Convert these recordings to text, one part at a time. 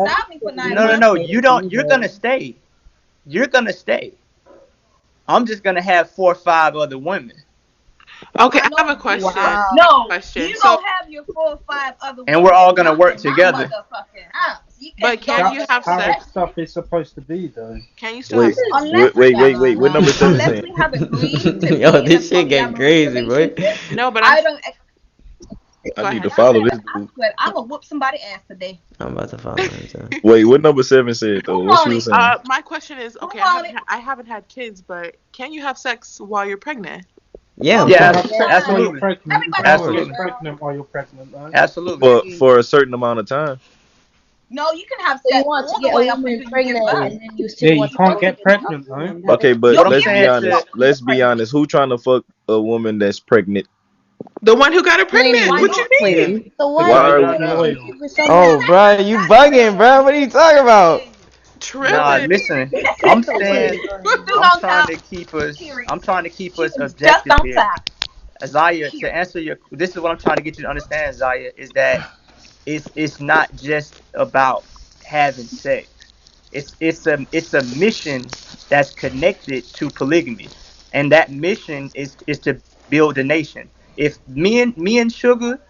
Stop me for 9 months. No. You don't. You're gonna stay. You're gonna stay. I'm just gonna have 4 or 5 other women, Okay, I I have a know you. question. Wow. No, Question. you So, don't have your 4 or 5 other and we're women, all gonna not work in my together. motherfucking house. You but can't go can over you That's have there how sex? respectfully. stuff is supposed to be, though. Can you still have Wait, sex? Unless, what number seven unless saying? we have agreed to Yo, be in a this shit getting polyamorous crazy, boy. relationship, No, but I'm. I don't. I Go need to ahead. follow this I dude. swear, I'm gonna whoop somebody ass today. I'm about to follow him too. Wait, what number seven said Who though? What she want was it? saying? My question is, Who okay, want it? I haven't had kids, but can you have sex while you're pregnant? Yeah, Oh of You Yeah, can my have course. sex while you're god! absolutely, pregnant. You Everybody Of can't chill, course. get You absolutely, girl. pregnant while you're pregnant, though. absolutely. For a certain amount of time. No, you can have So you sex want to all the get a way up woman until you give pregnant birth. Yeah. and then you Yeah, still you want to can't go get get the pregnant, other though. one. That Okay, is but Your let's be parents honest. want you to Let's get be pregnant. honest. Who trying to fuck a woman that's pregnant? The one who got her pregnant. Why plain, What you not? mean? plain. So The why Why guy do are that's you we want to loyal. sleep with someone? Oh, bro, you bugging, bro. What are you talking about? Nah, Tripping. listen. I'm That's so saying Truth weird. do I'm not trying count. to keep us. Period. I'm trying to keep She us was just objective on here. top. Zaya, to Period. answer your, this is what I'm trying to get you to understand, Zaya, is that it's not just about having sex. It's a mission that's connected to polygamy, and that mission is to build a nation. If me and Sugar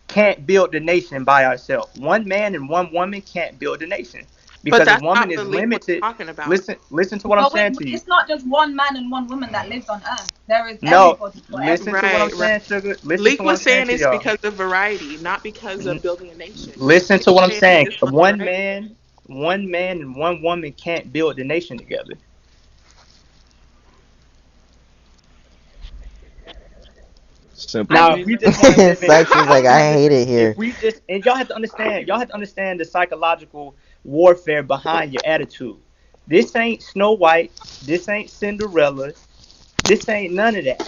can't build the nation by ourselves, one man and one woman can't build the nation But because a that's woman not is what Leak was limited. talking about. Listen to what I'm But saying to you. it's not just one man and one woman that lives on Earth. There is No, everybody for listen to what I'm everybody. Right, right. saying, Sugar. Listen to Leak what was I'm saying saying to it's y'all. because of variety, not because of building a nation. Listen Leak to was what I'm saying he saying. just wants One variety. man, one man, and one woman can't build the nation together. I simple. Now, agree if we with just want to live in, Sax is like, I hate it if here. we just, and y'all have to understand the psychological warfare behind your attitude. This ain't Snow White. This ain't Cinderella. This ain't none of that.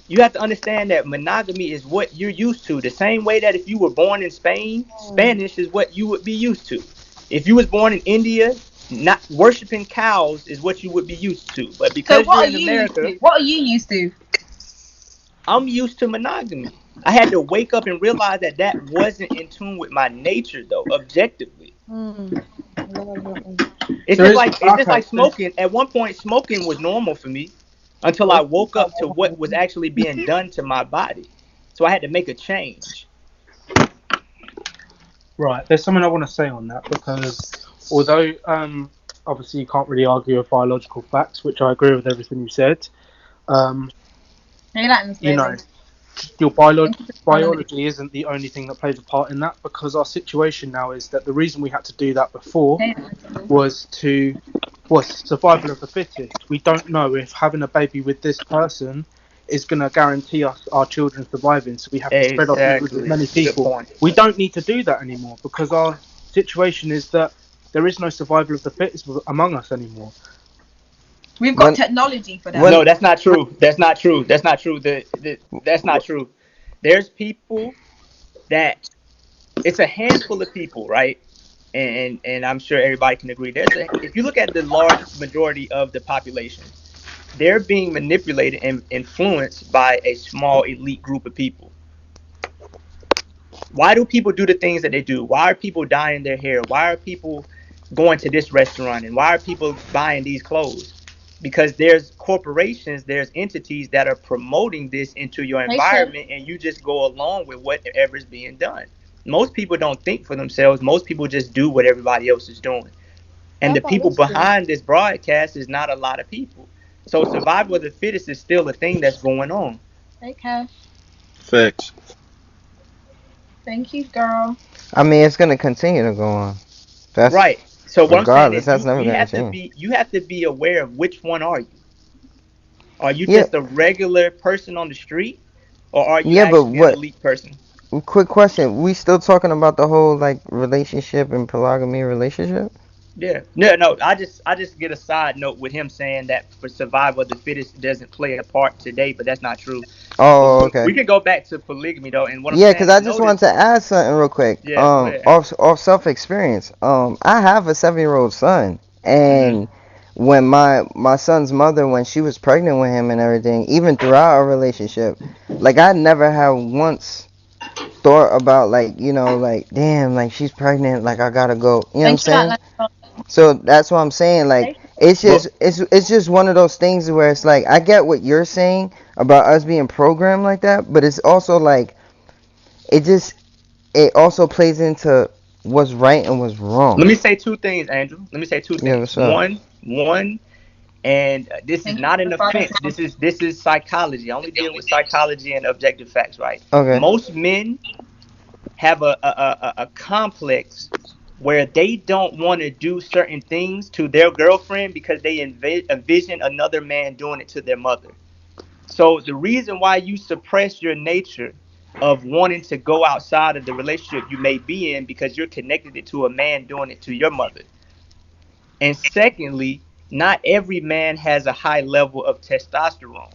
You have to understand that monogamy is what you're used to. The same way that if you were born in Spain, Spanish is what you would be used to. If you was born in India, not worshiping cows is what you would be used to. But So because you're what are in you used America, to? What are you used to? I'm used to monogamy. I had to wake up and realize that that wasn't in tune with my nature, though, objectively. Hmm. Love that one. It's There just is, like okay, there's, smoking. At one point, smoking was normal for me until I woke up to what was actually being done to my body. So I had to make a change. right, there's something I want to say on that because although obviously you can't really argue with biological facts, which I agree with everything you said, um, Hey, that was you know, baby. your Thank you for following me. biology isn't the only thing that plays a part in that because our situation now is that the reason we had to do that before Hey, was to was survival of the fittest. We don't know if having a baby with this person is going to guarantee us our children surviving, so we have to spread our children with as Exactly. many Good people. point. We don't need to do that anymore because our situation is that there is no survival of the fittest among us anymore. we've got When, technology for that. No, when, that's not true. That's not true. That's not true. That's not true. There's people that it's a handful of people, right? And I'm sure everybody can agree. If you look at the large majority of the population, they're being manipulated and influenced by a small elite group of people. Why do people do the things that they do? Why are people dyeing their hair? Why are people going to this restaurant? And why are people buying these clothes? Because there's corporations, there's entities that are promoting this into your Hey, Chef. environment, and you just go along with whatever is being done. Most people don't think for themselves. Most people just do what everybody else is doing. And How the about people this one? behind this broadcast is not a lot of people. So survival of the fittest is still a thing that's going on. Hey, Cash. Facts. Thank you, girl. I mean, it's gonna continue to go on. That's Right. So what I'm saying regardless. is That's never we gonna have to change. be aware of which one are you. Are you Yeah, just a regular person on the street, or are you yeah, but actually an what? elite person? Quick question. We still talking about the whole like relationship and polygamy relationship? Yeah. No. I just get a side note with him saying that for survival of the fittest doesn't play a part today, but that's not true. Oh, We okay. can go back to polygamy though, and what I'm Yeah, saying because is I just wanted notice. to add something real quick. Yeah. Go ahead. Off self experience. I have a 7-year-old son, Hmm. and when my son's mother, when she was pregnant with him and everything, even throughout our relationship, like I never had once thought about like, you know, like damn, like she's pregnant, like I gotta go. You know what I'm Thanks for saying? that. So that's what I'm saying. Like it's just it's just one of those things where it's like I get what you're saying about us being programmed like that, but it's also like it also plays into what's right and what's Let wrong. me say two things, Andrew. Let me say two Yeah, things. what's up? One, and this is Thank not you an for following. offense. This is psychology. I only deal with psychology and objective facts, right? Okay. Most men have a complex where they don't want to do certain things to their girlfriend because they envision another man doing it to their mother. So the reason why you suppress your nature of wanting to go outside of the relationship you may be in because you're connected it to a man doing it to your mother. And secondly, not every man has a high level of testosterone,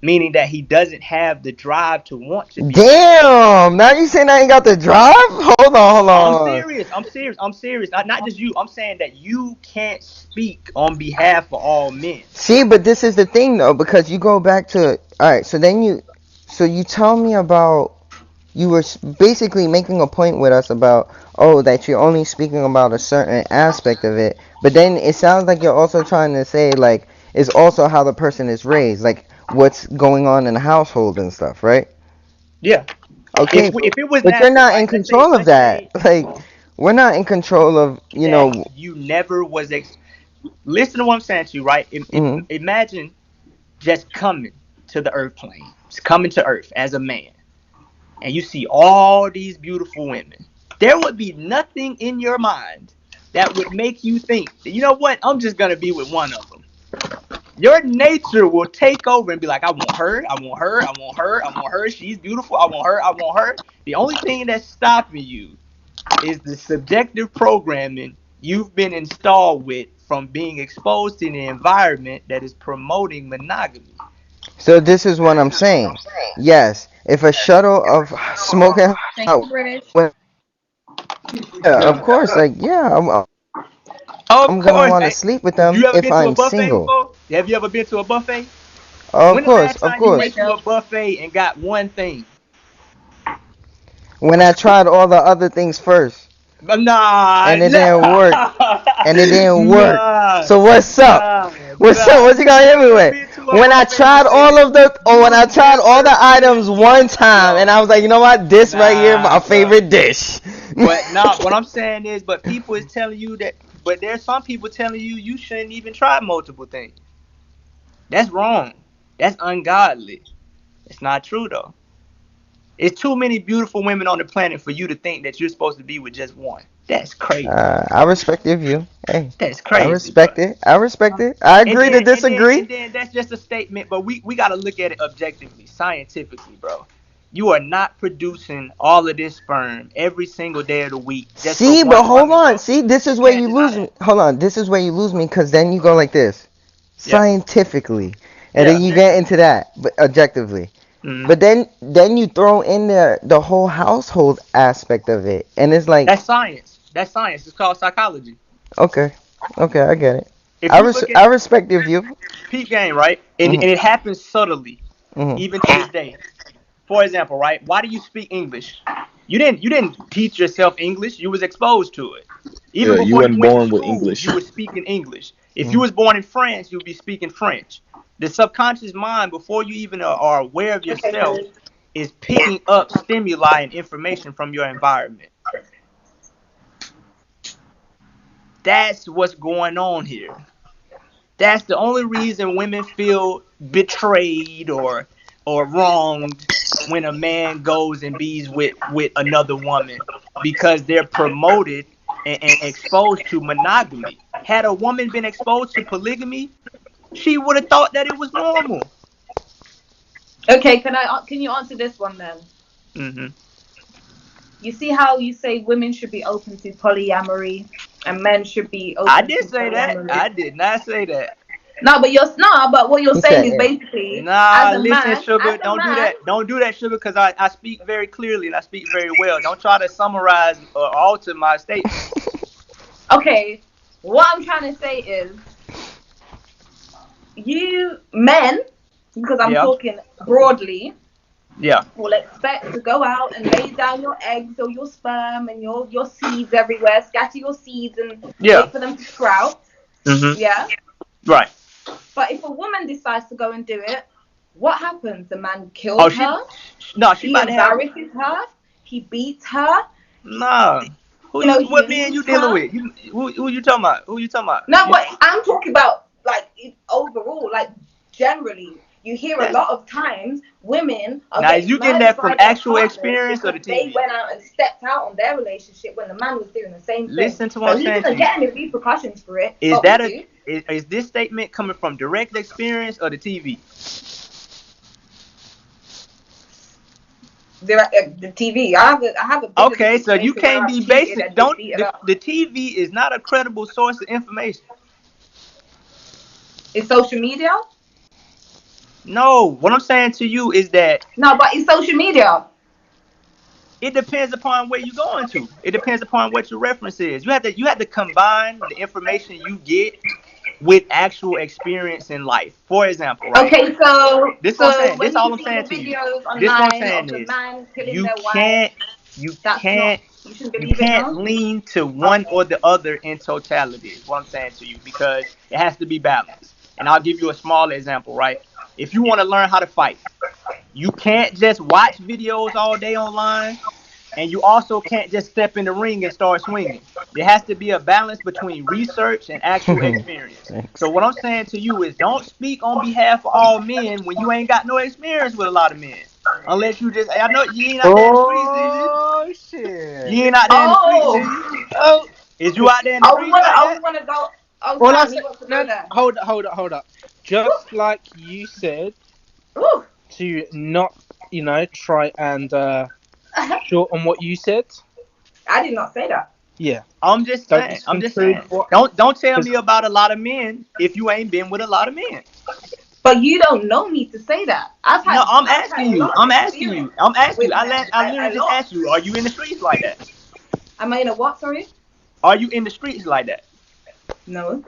meaning that he doesn't have the drive to want to be. Damn! Now you saying I ain't got the drive? Hold I'm on. serious. I'm serious. Not just you. I'm saying that you can't speak on behalf of all men. See, but this is the thing though, because you go back to all right. So you tell me about you were basically making a point with us about that you're only speaking about a certain aspect of it, but then it sounds like you're also trying to say like it's also how the person is raised, like what's going on in the household and stuff, right? Yeah. Okay, If it was but you're natural, not in right? control of Let's that. say Like we're not in control of that you never was. Listen to what I'm saying to you, right? Mhm. Imagine just coming to the earth plane, just coming to earth as a man, and you see all these beautiful women. There would be nothing in your mind that would make you think, you know what, I'm just going to be with one of them. Your nature will take over and be like, I want her, I want her, I want her, I want her. She's beautiful, I want her, I want her. The only thing that's stopping you is the subjective programming you've been installed with from being exposed in an environment that is promoting monogamy. So this is what I'm saying. Yes, if a shuttle of smoke and Thank you, British. yeah, of course, like yeah, I'm Of gonna course. want to Hey, sleep with them you ever if been to a I'm buffet single. before? Have you ever been to a buffet? Of When the course, last of time you course. went to a buffet and got one thing? When I tried all the other things first Nah, and it didn't work, nah, and it didn't work. nah, So what's up? nah, What's up? nah. What you gonna hit me Never with? been to a When I buffet to tried say all that of the, or when I you've tried all never the items been. one time, and Yo, I was like, you know what? This right here, my nah, bro. favorite dish. But nah, what I'm saying is, but people is telling you that, but there's some people telling you you shouldn't even try multiple things. That's wrong. That's ungodly. It's not true though. It's too many beautiful women on the planet for you to think that you're supposed to be with just one. That's crazy. I respect your view. Hey, That's I crazy, bro. respect it. I respect it. I And agree to then and then disagree. and then that's just a statement, but we gotta look at it objectively, scientifically, bro. You are not producing all of this sperm every single day of the week just for See, but one hold woman, on. bro. See, this is You where can't you deny lose me. that. Hold on. This is where you lose me because then you go like this, Yeah. scientifically, and Yeah. then you get into that, but objectively. Mhm. But then you throw in there the whole household aspect of it, and it's like, That's science. That's science. It's called psychology. okay, okay, I get it. If you look at I respect your view. peep game, right? And Mhm, it happens subtly, mhm. even to this day. For example, right? Why do you speak English? You didn't teach yourself English. You was exposed to it. Even Yeah, you before you wasn't went to born with school, English. you were speaking English. If you Mhm. was born in France, you'd be speaking French. The subconscious mind, before you even are aware of yourself, is picking up stimuli and information from your environment. That's what's going on here. That's the only reason women feel betrayed or wronged when a man goes and bees with another woman because they're promoted and exposed to monogamy. Had a woman been exposed to polygamy, she would have thought that it was normal. Okay, can you answer this one then? Hmm. You see how you say women should be open to polyamory and men should be I open did to say that. polyamory. I did not say that. No, but what you're He saying said, is yeah. basically, Nah, as a listen, man, sugar. Don't do that. Don't do that, sugar, because I speak very clearly and I speak very well. Don't try to summarize or alter my statement. okay, what I'm trying to say is, you men, because I'm Yeah. talking broadly, Yeah. will expect to go out and lay down your eggs or your sperm and your seeds everywhere, scatter your seeds and Yeah. wait for them to sprout. Mm-hmm. Yeah. Right. But if a woman decides to go and do it, what happens? The man kills her. She He about to have. embarrasses her. He beats her. Nah. What man you dealing with? Who you talking about? Who you talking about? No, but I'm talking about like overall, like generally. You hear a lot of times women are now, is you getting that from actual experience or the TV? They went out and stepped out on their relationship when the man was doing the same thing. Listen to what I'm saying. He doesn't get any repercussions for it. Is this statement coming from direct experience or the TV? The TV. I have a. Okay, so you can't be basic. The TV is not a credible source of information. Is social media? No, what I'm saying to you is that no, but it's social media. It depends upon where you're going to. It depends upon what your reference is. You have to combine the information you get with actual experience in life. For example, right? Okay, so this all I'm saying to you. This what I'm saying is you can't lean to one or the other in totality. Is what I'm saying to you, because it has to be balanced. And I'll give you a small example, right? If you want to learn how to fight, you can't just watch videos all day online, and you also can't just step in the ring and start swinging. There has to be a balance between research and actual experience. So what I'm saying to you is, don't speak on behalf of all men when you ain't got no experience with a lot of men. Unless you just, I know you ain't out there in the streets, is you? Oh shit! You ain't out there in the streets, is you? Oh, is you out there in the streets? I want to go. Oh, well, hold up. Just like you said, to not, try and short on what you said. I did not say that. Yeah, I'm just saying. Don't tell me about a lot of men if you ain't been with a lot of men. But you don't know me to say that. I'm asking you. I literally just asked you. Are you in the streets like that? Am I in a what? Sorry. Are you in the streets like that? No.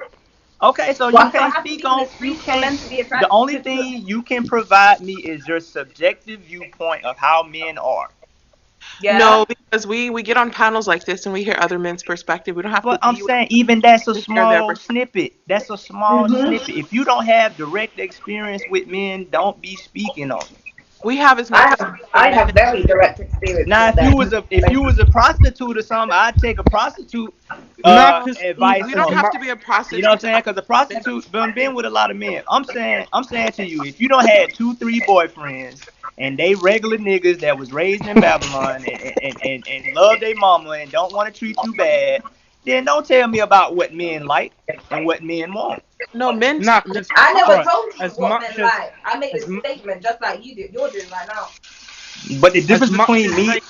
Okay, so you can't speak on. The only thing you can provide me is your subjective viewpoint of how men are. Yeah. No, because we get on panels like this and we hear other men's perspective. We don't have to. I'm saying even that's a small snippet. That's a small snippet. If you don't have direct experience with men, don't be speaking on it. We have as much. I have very direct experience. Now, if you was a prostitute or something, I'd take a prostitute advice. We don't have to be a prostitute. You know what I'm saying? Because a prostitute been with a lot of men. I'm saying to you, if you don't have 2-3 boyfriends and they regular niggas that was raised in Babylon and love their mama and don't want to treat you bad, then don't tell me about what men like and what men want. No, men. I never told you what men like. I made a statement just like you did. You're doing right now. But the difference between me,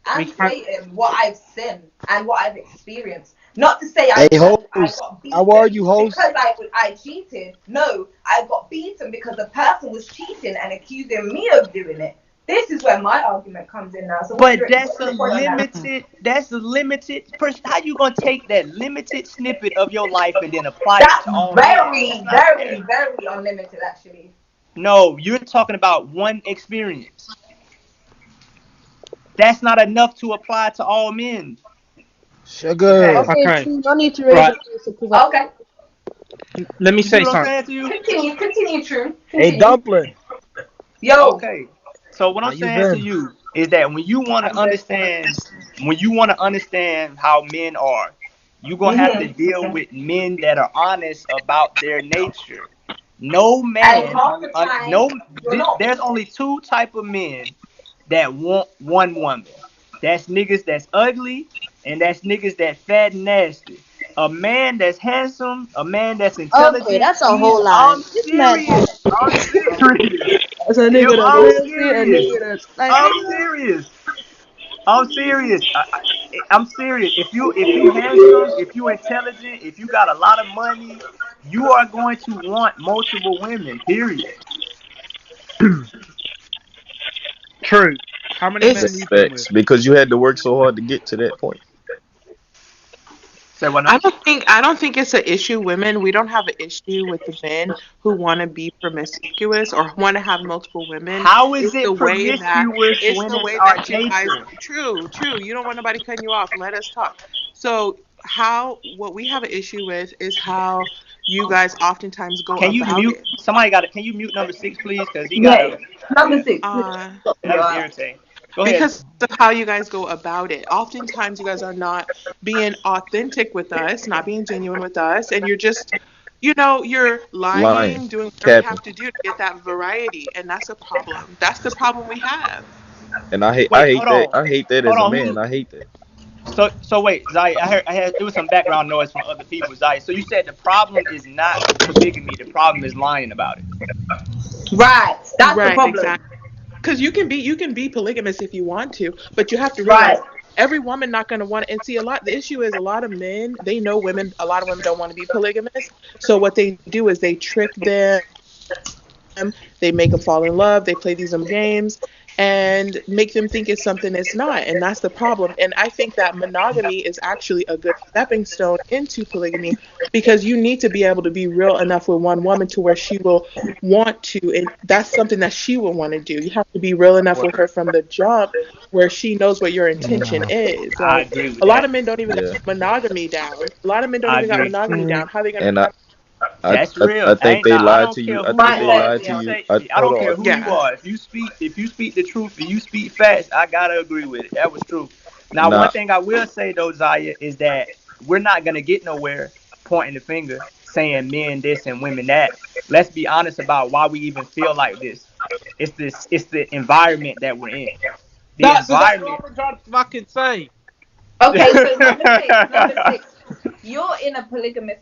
I'm stating what I've seen and what I've experienced. Not to say I got beaten. How are you, host? Because I cheated. No, I got beaten because the person was cheating and accusing me of doing it. This is where my argument comes in now. So but that's a limited person. How you gonna take that limited snippet of your life and then apply it to all? Very unlimited, actually. No, you're talking about one experience. That's not enough to apply to all men. Sugar. Okay. I need to raise it. Okay. Let me say something. Continue, True. Hey, Dumpling. Yo. Okay. So what I'm saying to you is that when you want to understand how men are, you're gonna have to deal with men that are honest about their nature. No man, there's only 2 type of men that want one woman. That's niggas that's ugly, and that's niggas that fat and nasty. A man that's handsome, a man that's intelligent. Okay, that's a whole lot. I'm serious. That's a nigga that's I'm serious. I'm serious. If you handsome, if you intelligent, if you got a lot of money, you are going to want multiple women. Period. True. How many men because you had to work so hard to get to that point. Say what I now? don't think it's an issue. Women, we don't have an issue with the men who want to be promiscuous or want to have multiple women. How is It's the it way that promiscuous it's when the it's way our that you guys. nature? True. You don't want nobody cutting you off. Let us talk. So what we have an issue with is how you guys oftentimes go Can you about mute? it. Somebody got it. Can you mute number 6, please? Because he got Yeah. a. Number 6. Uh, That was irritating. Go ahead. because of how you guys go about it. Oftentimes, you guys are not being authentic with us, not being genuine with us, and you're just, you're Lying, lying, doing whatever you capping, have to do to get that variety, and that's a problem. That's the problem we have. and I Wait, hate hold that. on. I hate that Hold as a on. man. I hate that. So wait, Zaya, I heard there was some background noise from other people. Zaya, so you said the problem is not polygamy, the problem is lying about it. Right. That's the Right, problem. exactly. Because you can be polygamous if you want to, but you have to Right. realize every woman not going to want to. And see, the issue is a lot of men, they know women. A lot of women don't want to be polygamous. So what they do is they trick them. They make them fall in love. They play these games and make them think it's something it's not. And that's the problem. And I think that monogamy is actually a good stepping stone into polygamy, because you need to be able to be real enough with one woman to where she will want to. And that's something that she will want to do. You have to be real enough with her from the jump where she knows what your intention is. I Like, agree with a lot that. of men don't even Yeah, got monogamy down. A lot of men don't I even got agree. monogamy down. How are they going and to. That's real. I think they I lied don't to care you. I who think you they are. lied If to you you. say, I Hold don't care on. who you Yeah. are. If you speak the truth, if you speak facts, I gotta agree with it. That was true. Now, one Nah, thing I will say though, Zaya, is that we're not gonna get nowhere pointing the finger, saying men this and women that. Let's be honest about why we even feel like this. It's the environment that we're in. The That's exactly environment. what I'm trying to fucking say. Okay, so number 6. You're in a Polygamy.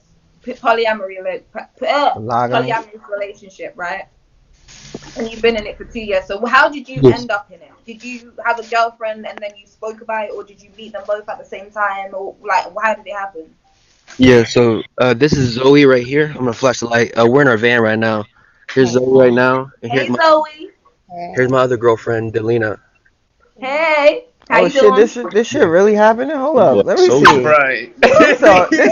polyamorous relationship, right? And you've been in it for 2 years. So how did you Yes. end up in it? Did you have a girlfriend and then you spoke about it, or did you meet them both at the same time, or like how did it happen? Yeah, so this is Zoe right here. I'm gonna flash the light. We're in our van right now. Here's Zoe right now, and Hey Zoe. here's my other girlfriend, Delina. Hey. How Oh you shit, doing? this shit really happening? Hold boy, up, let me so see. Right. This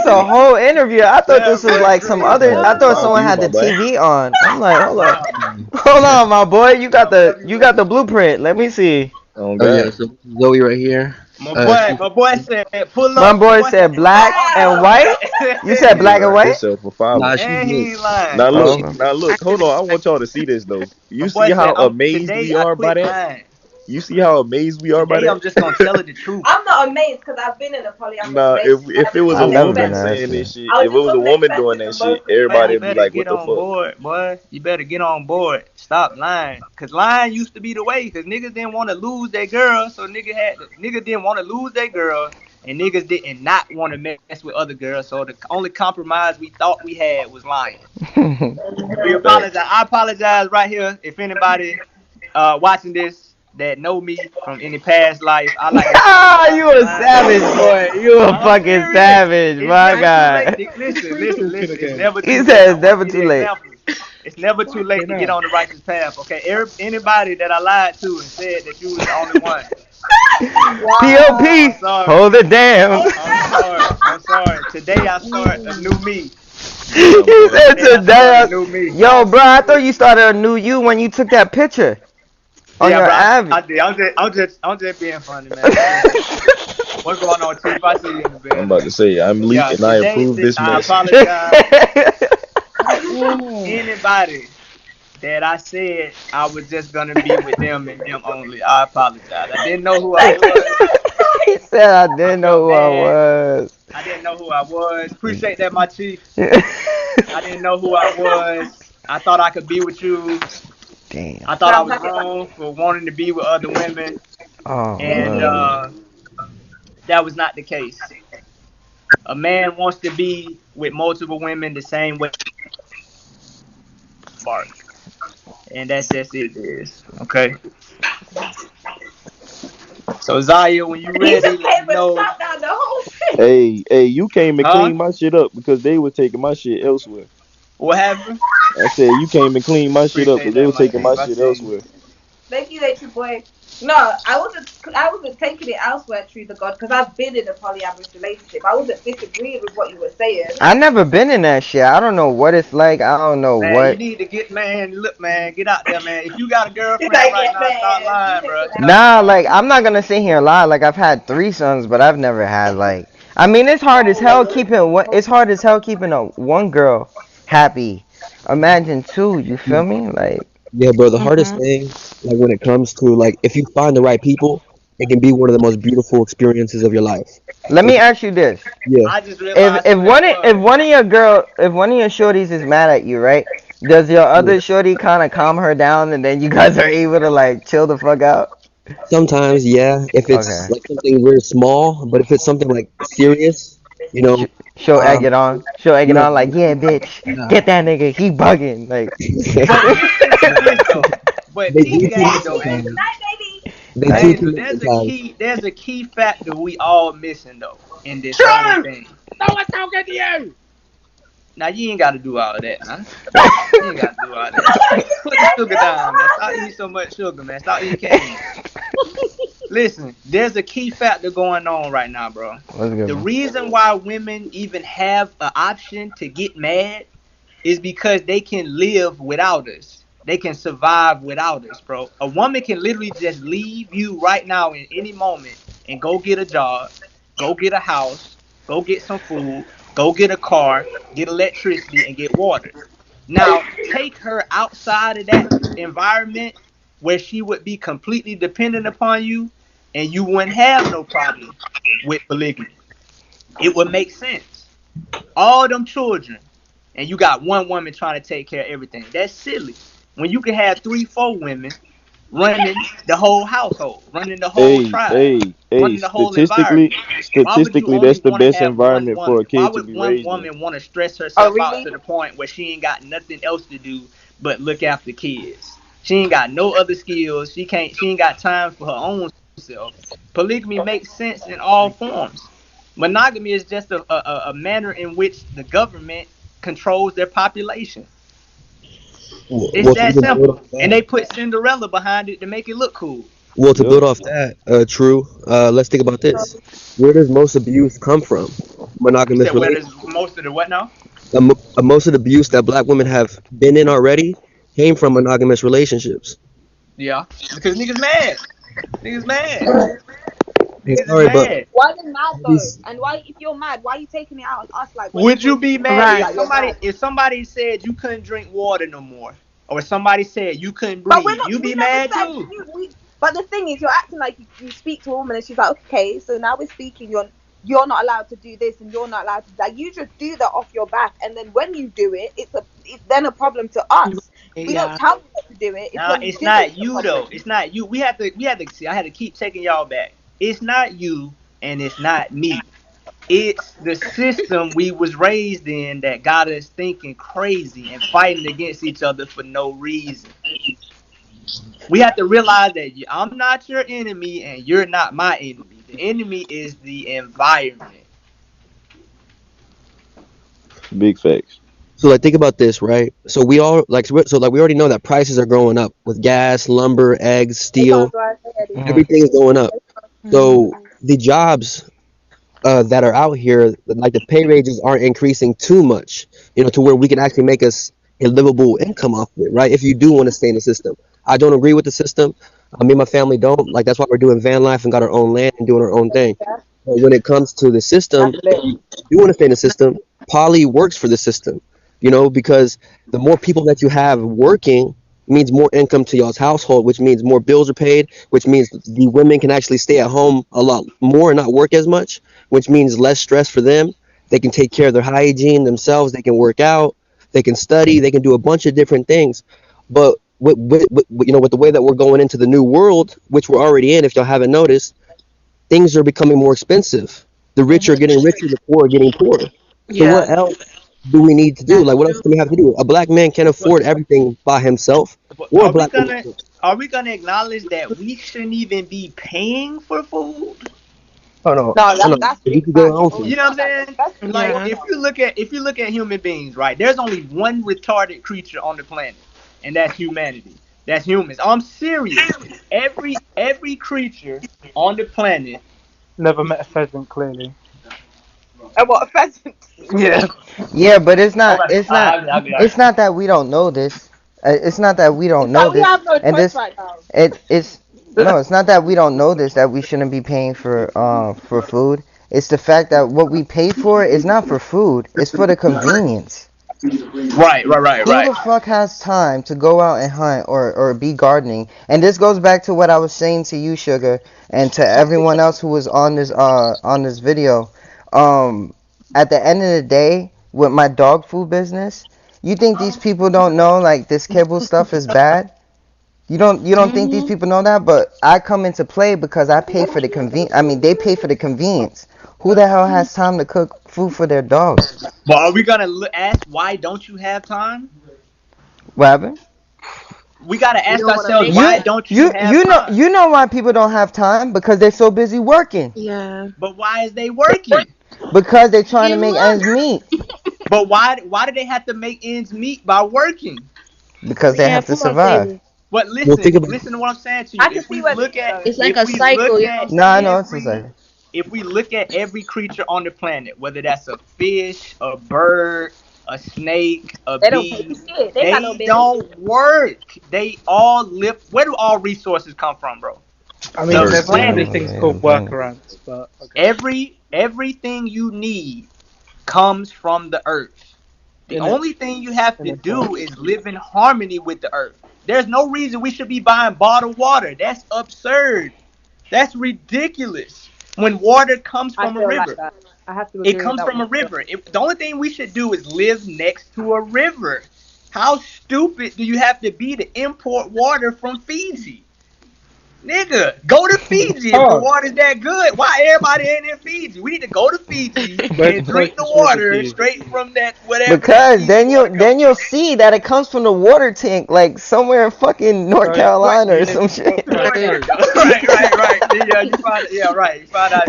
a whole interview. I thought this was like some other. I thought proud of someone you, had my the boy. TV on. I'm like, hold up, Wow. hold on, my boy. You got the blueprint. Let me see. Oh Oh yeah, God. so this is Zoe right here. My boy said, pull My up. boy said black and white. You said He black and lying white? himself for five. Nah, she's And he mixed. ain't lying. Now Oh, look, okay. now look. Hold on. I want y'all to see this though. You My see boy how said, amazed today we I are by quit that? lying. You see how amazed we are by Today I'm that? just gonna tell her the truth. I'm not amazed because I've been in a polyamorous Nah, relationship. if it was I a never been woman to that saying shit. this shit, I if was it just was a gonna make woman sense doing with that them shit, both. Man, everybody you would be better like, "What get the on fuck?" board, boy. You better get on board. Stop lying. Cause lying used to be the way. Cause niggas didn't want to lose their girl, so niggas didn't want to lose their girl, and niggas didn't not want to mess with other girls. So the only compromise we thought we had was lying. We apologize. I apologize right here if anybody watching this that know me from any past life. I like to Ah, apologize you for a lying. savage, boy. You a I'm fucking serious. savage, It's my never too late. guy. Listen. It's never He too late. said I it's want never to too give you late. examples. It's never too late to get on the righteous path. Okay, anybody that I lied to and said that you was the only one, POP, I'm sorry. hold it down. I'm sorry. Today I start a new me. Damn, He boy. said Today I start a today. new me. Yo, bro, I thought you started a new you when you took that picture on Yeah, your bro. Avid. I did. I'm just being funny, man. What's going on, Chief? I see you in the I'm building. about to say, I'm Leak Yeah, and I today approve this I mess. apologize. Anybody that I said I was just gonna be with them and them only, I apologize. I didn't know who I was. He said I didn't know who I Man, was. I didn't know who I was. Appreciate that, my chief. I didn't know who I was. I thought I could be with you. Damn. I thought I was wrong for wanting to be with other women, Oh, and that was not the case. A man wants to be with multiple women the same way. Spark. And that's just it is. Okay. So Zaya, when you He just ready, let came me and know. shut down the whole thing. Hey, you came and Huh? cleaned my shit up because they were taking my shit elsewhere. What happened? I said you came and cleaned my shit up Appreciate because they that, were my taking my chief. I shit see you. elsewhere. Thank you, Nature Boy. No, I wasn't taking it elsewhere, True the God, because I've been in a polyamorous relationship. I wasn't disagreeing with what you were saying. I never been in that shit. I don't know what it's like. I don't know Man, you what. need to get, man. Look, man, get out there, man. If you got a girlfriend Like, right yeah, now, stop lying, bro. man. Get out Nah, like I'm not gonna sit here and lie. Like I've had threesomes, but I've never had like. I mean, it's hard as hell keeping one. It's hard as hell keeping a one girl happy. Imagine two. You feel me? Like Yeah, bro. The hardest thing, like when it comes to like, if you find the right people, it can be one of the most beautiful experiences of your life. let me ask you this: Yeah. I just realized if one of your shorties is mad at you, right? Does your other shorty kind of calm her down, and then you guys are able to like chill the fuck out? Sometimes, yeah, if Okay. it's like something very small, but if it's something like serious, you Sh- know, She'll egg um, it on. She'll egg it no, on like, yeah, bitch, nah. get that nigga. He bugging. Like. But listen to this though. But They T do too game much though, sometimes. Angel. They do too Angel, much there's a sometimes. key factor we all missing though in this whole thing. No one's talking to you. Now you ain't gotta do all of that, huh? You ain't gotta do all that. Put the sugar down, man. Stop eating so much sugar, man. Stop eating candy. Listen, there's a key factor going on right now, bro. What's good, The man? reason why women even have an option to get mad is because they can live without us. They can survive without us, bro. A woman can literally just leave you right now in any moment and go get a job, go get a house, go get some food, go get a car, get electricity, and get water. Now, take her outside of that environment where she would be completely dependent upon you, and you wouldn't have no problem with polygamy. It would make sense. All them children, and you got one woman trying to take care of everything. That's silly. When you can have 3, 4 women running the whole household, running the whole tribe, Hey, running the whole environment. Why would you statistically, only that's the want to best have one environment for woman? a Why kid to would be one raised in. woman want to stress Oh, herself out really? to the point where she ain't got nothing else to do but look after kids? She ain't got no other skills. She ain't got time for her own self. Polygamy makes sense in all forms. Monogamy is just a manner in which the government controls their population. It's Well, to that even build simple. off And that, they put Cinderella behind it to make it look cool. well, to Yep. build off that, true. Let's think about this. Where does most abuse come from? You Monogamous said where does relationships. most of the what now? Most of the abuse that black women have been in already came from monogamous relationships. Yeah. Because niggas mad. Niggas mad. Yeah, Niggas is sorry, but mad. Why they mad though? these, And why, if you're mad, why are you taking it out on us? Like, when Would you be mad Right. if somebody said you couldn't drink water no more? Or somebody said you couldn't But we're breathe? not. You We be never mad said. too. But the thing is, you're acting like you speak to a woman and she's like, okay, so now we're speaking. You're not allowed to do this and you're not allowed to. Like, you just do that off your back, and then when you do it, it's then a problem to us. We don't Yeah. tell you not to do it. It's Nah, when you it's do not it. you though. It's not you. We have to see. I had to keep taking y'all back. It's not you and it's not me. It's the system we was raised in that got us thinking crazy and fighting against each other for no reason. We have to realize that I'm not your enemy and you're not my enemy. The enemy is the environment. Big facts. so like think about this, right? So we all like so like we already know that prices are going up with gas, lumber, eggs, steel, Mhm. everything is going up. Mhm. So the jobs that are out here, like the pay ranges aren't increasing too much, to where we can actually make us a livable income off of it, right? If you do want to stay in the system. I don't agree with the system. Me and my family don't. Like, that's why we're doing van life and got our own land and doing our own thing. But when it comes to the system, if you do want to stay in the system, poly works for the system, because the more people that you have working means more income to y'all's household, which means more bills are paid, which means the women can actually stay at home a lot more and not work as much, which means less stress for them. They can take care of their hygiene themselves. They can work out. They can study. They can do a bunch of different things. But with the way that we're going into the new world, which we're already in, if y'all haven't noticed, things are becoming more expensive. The rich are getting richer. The poor are getting poorer. So Yeah. what else do we need to do? Like, what else do we have to do? A black man can't afford everything by himself, But or a black woman. are we gonna acknowledge that we shouldn't even be paying for food? Oh no, No, oh no. that's If you big could facts. go on Oh, food. You know what I'm saying? Like Yeah. if you look at human beings, right? There's only one retarded creature on the planet, and that's humanity. That's humans. I'm serious. Every creature on the planet. Never met a pheasant, clearly. And what a pheasant. Yeah. Yeah, but it's Oh, not. It's not. It's not that we don't know this. It's not that we don't It's know like we this. have no And choice this, right now. it's no. It's not that we don't know this. That we shouldn't be paying for food. It's the fact that what we pay for is not for food. It's for the convenience. Right. Who the fuck has time to go out and hunt or be gardening? And this goes back to what I was saying to you, Sugar, and to everyone else who was on this video. At the end of the day, with my dog food business, you think these people don't know like this kibble stuff is bad? You don't think these people know that? But I come into play because I pay for the convenience. I mean, they pay for the convenience. Who the hell has time to cook food for their dogs? Well, are we gonna ask why don't you have time? What happened? We gotta ask ourselves why don't you have time? You know why people don't have time? Because they're so busy working. Yeah. But why is they working? Because they're trying to make ends meet. But why do they have to make ends meet by working? Because they have to survive. But listen to what I'm saying to you. I can If we see where look this at, is It's like if a we cycle, look you at No, I know it's a cycle. if we look at every creature on the planet, whether that's a fish, a bird, a snake, a They don't pay bee, for shit. They got no they business. don't work. They all live. Where do all resources come from, bro? I mean, The there's planet. these things called workarounds, but okay. Everything you need comes from the earth. The only thing you have to do is live in harmony with the earth. There's no reason we should be buying bottled water. That's absurd. That's ridiculous. When water comes from a river, Like I have to agree it with comes that from a one. river. The only thing we should do is live next to a river. How stupid do you have to be to import water from Fiji? Nigga, go to Fiji if the water's that good. Why everybody ain't in Fiji? We need to go to Fiji and drink the water straight from that whatever. Because then you'll see that it comes from the water tank, like somewhere in fucking North Carolina or some shit. right. Yeah, you find it. Yeah, right. You find out.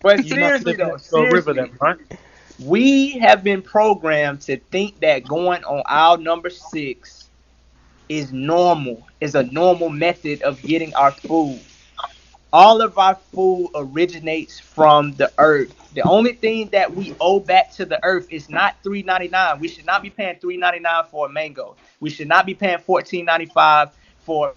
But seriously though, river then, right? We have been programmed to think that going on aisle number 6 is a normal method of getting our food. All of our food originates from the earth. The only thing that we owe back to the earth is not $3.99. We should not be paying $3.99 for a mango. We should not be paying $14.95 for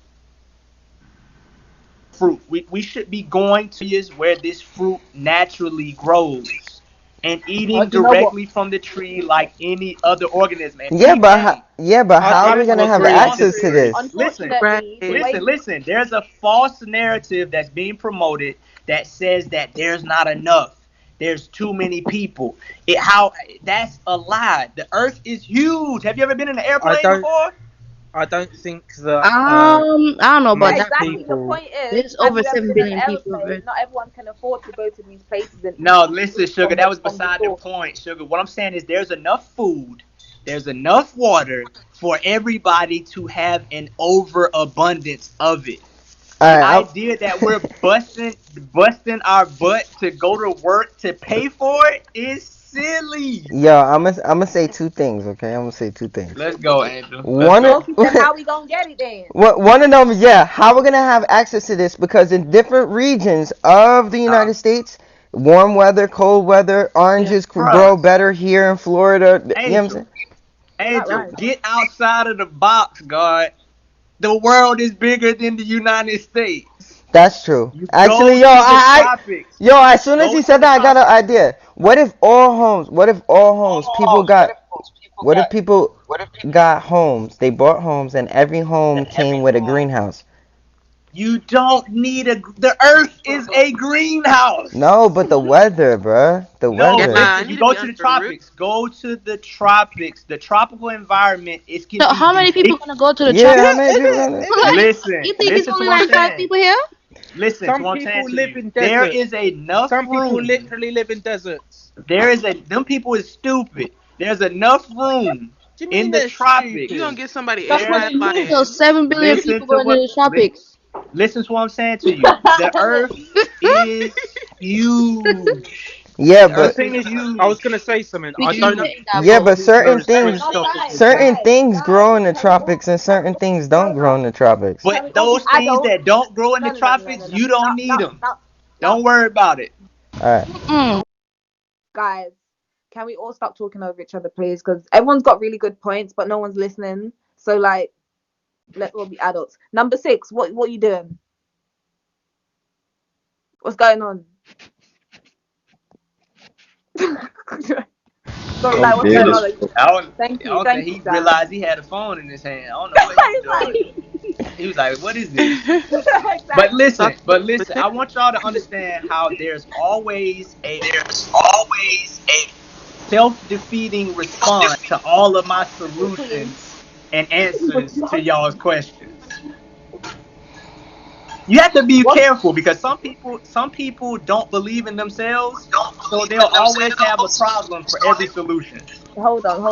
fruit. We should be going to areas where this fruit naturally grows and eating directly from the tree like any other organism. And but how are we gonna have access to this? Listen. There's a false narrative that's being promoted that says that there's not enough. There's too many people. That's a lie. The earth is huge. Have you ever been in an airplane before? I don't think that. I don't know about that. Exactly. The point is, there's over 7 billion people. Not everyone can afford to go to these places. No, listen, Sugar. That was beside the point, Sugar. What I'm saying is, there's enough food, there's enough water for everybody to have an overabundance of it. The idea that we're busting our butt to go to work to pay for it is silly. Yo, I'm gonna say two things, okay? I'm gonna say two things. Let's go, Angel. How we gonna get it then? One of them, how we're gonna have access to this, because in different regions of the United States, warm weather, cold weather, oranges grow better here in Florida. Angel, you know what I'm saying? Angel, get outside of the box, God. The world is bigger than the United States. That's true. Actually, as soon as he said that, I got an idea. What if people got homes? They bought homes, and every home came with a greenhouse. You don't need the earth is a greenhouse. No, but the weather, bruh. Weather. Listen, you go to the tropics. Go to the tropics. The tropical environment is. So how many people gonna go to the tropics? How many people? Listen. You think it's only like 5 people here? Listen, some people live in deserts. There is enough Some room. people literally live in deserts. Them people is stupid. There's enough room in the tropics. You gonna get somebody So 7 billion people going to the tropics. Listen to what I'm saying to you. The earth is huge. Yeah, The but thing is, I was gonna say something. I don't. yeah, but certain things, No, guys, certain things grow in the tropics and certain things don't grow in the tropics. But those things that don't grow in the tropics, you don't need them. Don't worry about it. All right. Guys, can we all stop talking over each other, please? Because everyone's got really good points, but no one's listening. So, like, let's all be adults. Number 6, what are you doing? What's going on? Sorry, like, what's going on? Thank you. I don't think he realized he had a phone in his hand. I don't know what he was doing. He was like, "What is this?" But listen. I want y'all to understand how there's always a self-defeating response to all of my solutions and answers to y'all's questions. You have to be careful because some people don't believe in themselves, so they'll always have a problem for every solution. Hold on.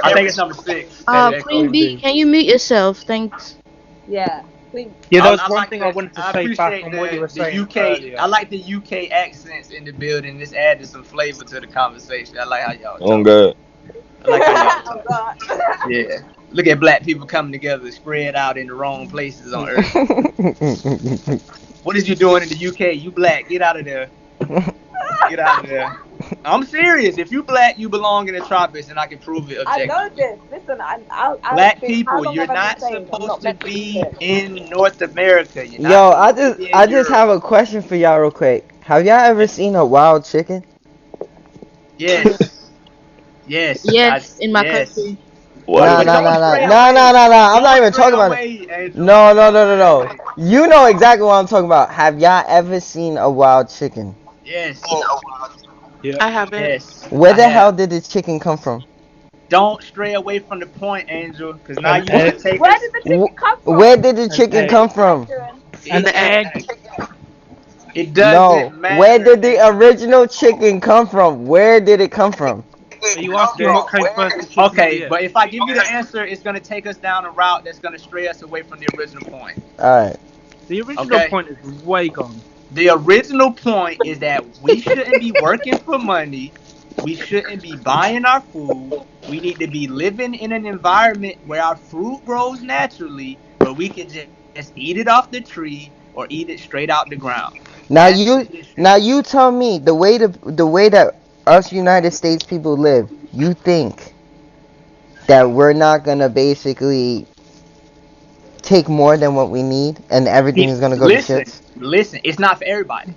I think it's number 6. Queen B, can you mute yourself? Thanks. Yeah. Yeah, that was one thing I wanted to say back on what you were saying UK, earlier. I like the UK accents in the building. This added some flavor to the conversation. I like how y'all talk. Oh God. I like how y'all talk. Yeah. Look at black people coming together, spread out in the wrong places on earth. What is you doing in the UK? You black. Get out of there. Get out of there. I'm serious. If you black, you belong in the tropics, and I can prove it objectively. I know this. Listen, black people, you're not supposed to be in North America. You're Yo, I just have a question for y'all real quick. Have y'all ever seen a wild chicken? Yes. Yes. In my country. No. I'm not even talking about it. No. You know exactly what I'm talking about. Have y'all ever seen a wild chicken? Yes. Yeah. I haven't. Yes. Where the hell did this chicken come from? Don't stray away from the point, Angel, because now you want to take. Where did the chicken come from? Where did the chicken come from? And the egg. It doesn't matter. Where did the original chicken come from? Where did it come from? Are you asking what came first? Okay, but if I give you the answer, it's going to take us down a route that's going to stray us away from the original point. Alright. The original point is way gone. The original point is that we shouldn't be working for money. We shouldn't be buying our food. We need to be living in an environment where our fruit grows naturally, where we can just eat it off the tree or eat it straight out the ground. Now you tell me the way that us United States people live, you think that we're not gonna basically take more than what we need and everything is gonna go to shit? Listen, it's not for everybody.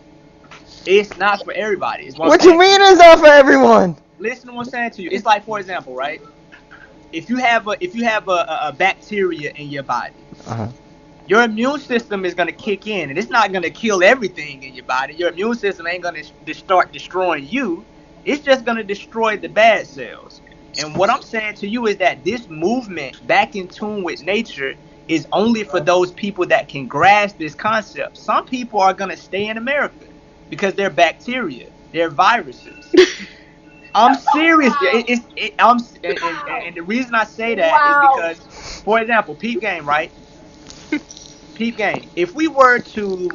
It's not for everybody. What you mean it's not for everyone? Listen to what I'm saying to you. It's like, for example, right? If you have a bacteria in your body, your immune system is gonna kick in, and it's not gonna kill everything in your body. Your immune system ain't gonna start destroying you. It's just gonna destroy the bad cells. And what I'm saying to you is that this movement back in tune with nature is only for those people that can grasp this concept. Some people are gonna stay in America because they're bacteria, they're viruses. I'm serious. And the reason I say that is because, for example, peep game, right? Peep game. If we were to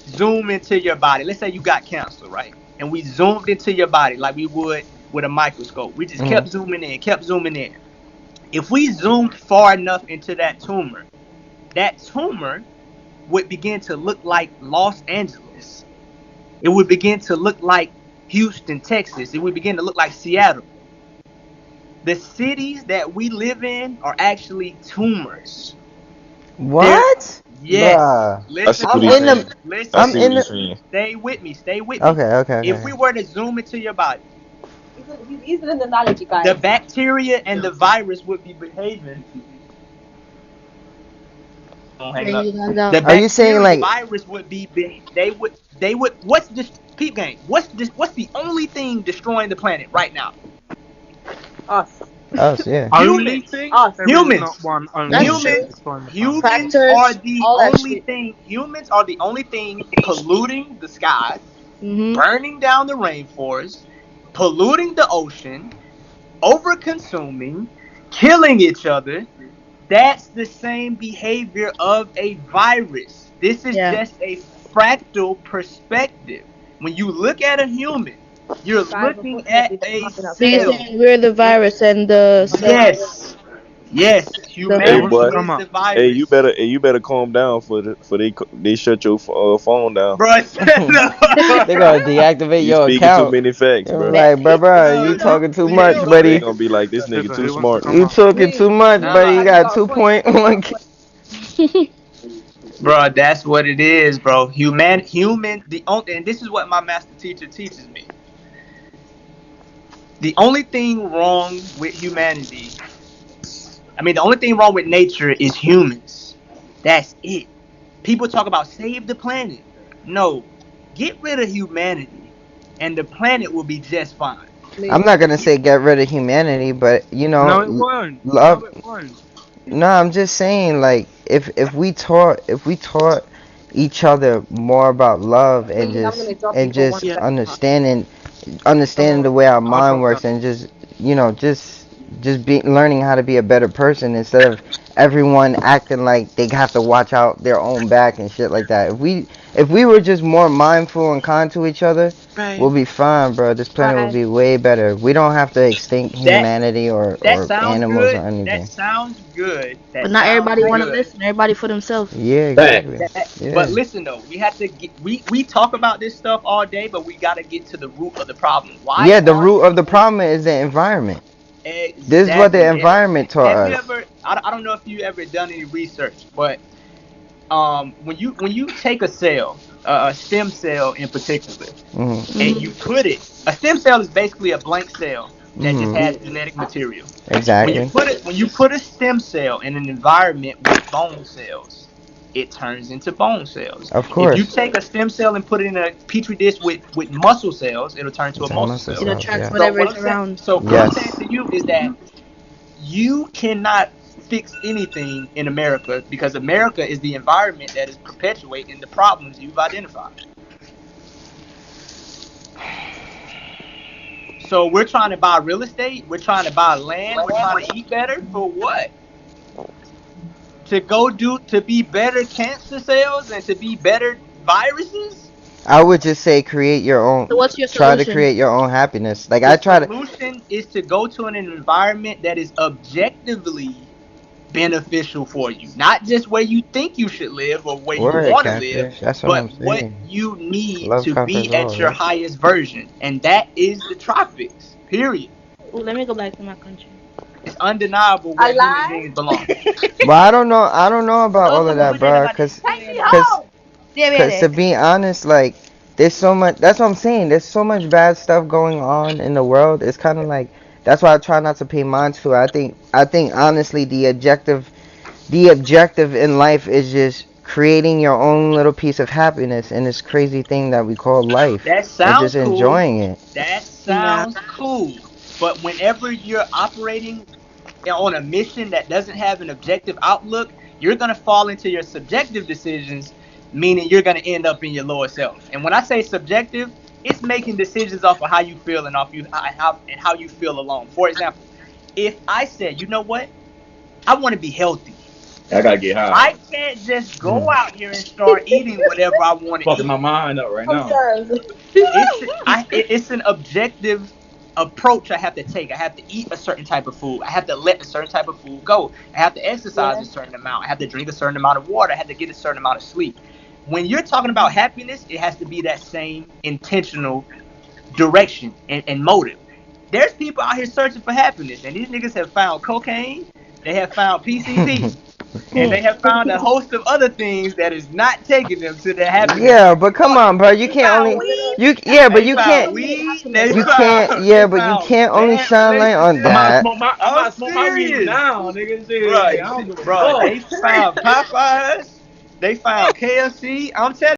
zoom into your body, let's say you got cancer, right? And we zoomed into your body like we would with a microscope. We just kept zooming in. If we zoomed far enough into that tumor would begin to look like Los Angeles. It would begin to look like Houston, Texas. It would begin to look like Seattle. The cities that we live in are actually tumors. What? Yes. Bruh. Listen. Stay with me. Okay. If we were to zoom into your body, he's using an analogy, guys. the bacteria and the virus would be behaving. Are you saying like virus would be? They would. What's this peep game? What's the only thing destroying the planet right now? Us, yeah. Humans. Humans are the only thing polluting the skies, burning down the rainforest, polluting the ocean, over-consuming, killing each other. That's the same behavior of a virus. This is just a fractal perspective. When you look at a human, You're Guys, looking at unfortunately, they're a popping up He's still. cell. saying we're the virus and the cell. Yes. Yes. The Hey Humanity boy, is the hey you virus. better calm down for they shut your phone down. Bro, shut up, They bro. gonna deactivate You your speaking too account. many facts, You're bro. like, bro, No, you no. talking too We much, ain't They buddy. gonna be like this nigga too Who wants to smart. come You up? talking too much, Nah. buddy. You You got got a point. 2.1. Bro, that's what it is, bro. And this is what my master teacher teaches me. The only thing wrong with humanity, the only thing wrong with nature is humans. That's it. People talk about save the planet. No, get rid of humanity, and the planet will be just fine. I'm not gonna say get rid of humanity, but No, it won't. love. No, it won't. No, I'm just saying, like, if we taught each other more about love and Please, I'm gonna just drop you for 1 Yeah. second. understanding the way our I'll mind drop works, down. and just be learning how to be a better person instead of everyone acting like they have to watch out their own back and shit like that. If we were just more mindful and kind to each other, Right. we'll be fine, bro. This planet will Right. be way better. We don't have to extinct That humanity or that sounds animals good. or anything. That sounds good. That But not sounds everybody want to good. listen. Everybody for themselves. Yeah, exactly. Yeah. But listen though, we have to get we talk about this stuff all day, but we got to get to the root of the problem. Why? Yeah, the root of the problem is the environment. This is what the environment taught Have you us. ever? I don't know if you ever done any research, but when you take a cell, a stem cell in particular, Mhm. and you put it, a stem cell is basically a blank cell that just Mhm. has genetic material. Exactly. When you put a stem cell in an environment with bone cells, it turns into bone cells. Of course. If you take a stem cell and put it in a petri dish with muscle cells, it'll turn to a muscle cell. It attracts yeah. whatever what is I'm saying- around. So what Yes. I'm saying to you is that you cannot fix anything in America because America is the environment that is perpetuating the problems you've identified. So we're trying to buy real estate, we're trying to buy land, we're trying to eat better for what? To be better cancer cells and to be better viruses? I would just say create your own. So what's your Try to solution? create your own happiness. Like I try The to. solution is to go to an environment that is objectively beneficial for you, not just where you think you should live or where Word, you want to Catfish. live, That's what but I'm what saying. you need Love to be conquers at all, your right? highest version, and that is the tropics. Period. Ooh, let me go back to my country. It's undeniable I where lie. human beings belong. But I don't know about all of that, bro. Cause to be honest, like there's so much. That's what I'm saying. There's so much bad stuff going on in the world. It's kind of like that's why I try not to pay mind to it. I think honestly, the objective in life is just creating your own little piece of happiness in this crazy thing that we call life, That and sounds just cool. enjoying it. That sounds cool. But whenever you're operating on a mission that doesn't have an objective outlook, you're going to fall into your subjective decisions, meaning you're going to end up in your lower self. And when I say subjective, it's making decisions off of how you feel and how you feel alone. For example, if I said, you know what? I want to be healthy. I gotta get high. I can't just go out here and start eating whatever I want to Fucking eat. my mind up right now. It's an objective approach I have to take. I have to eat a certain type of food. I have to let a certain type of food go. I have to exercise a certain amount. I have to drink a certain amount of water. I have to get a certain amount of sleep. When you're talking about happiness, it has to be that same intentional direction and motive. There's people out here searching for happiness, and these niggas have found cocaine, they have found PCP, and they have found a host of other things that is not taking them to their happiness. Yeah, but come on, bro. You can't only you yeah, but you can't you can't only shine light on that. I might smoke my weed now, nigga. Shit, I don't give a Bro, fuck. they found Popeyes, they found KFC. I'm telling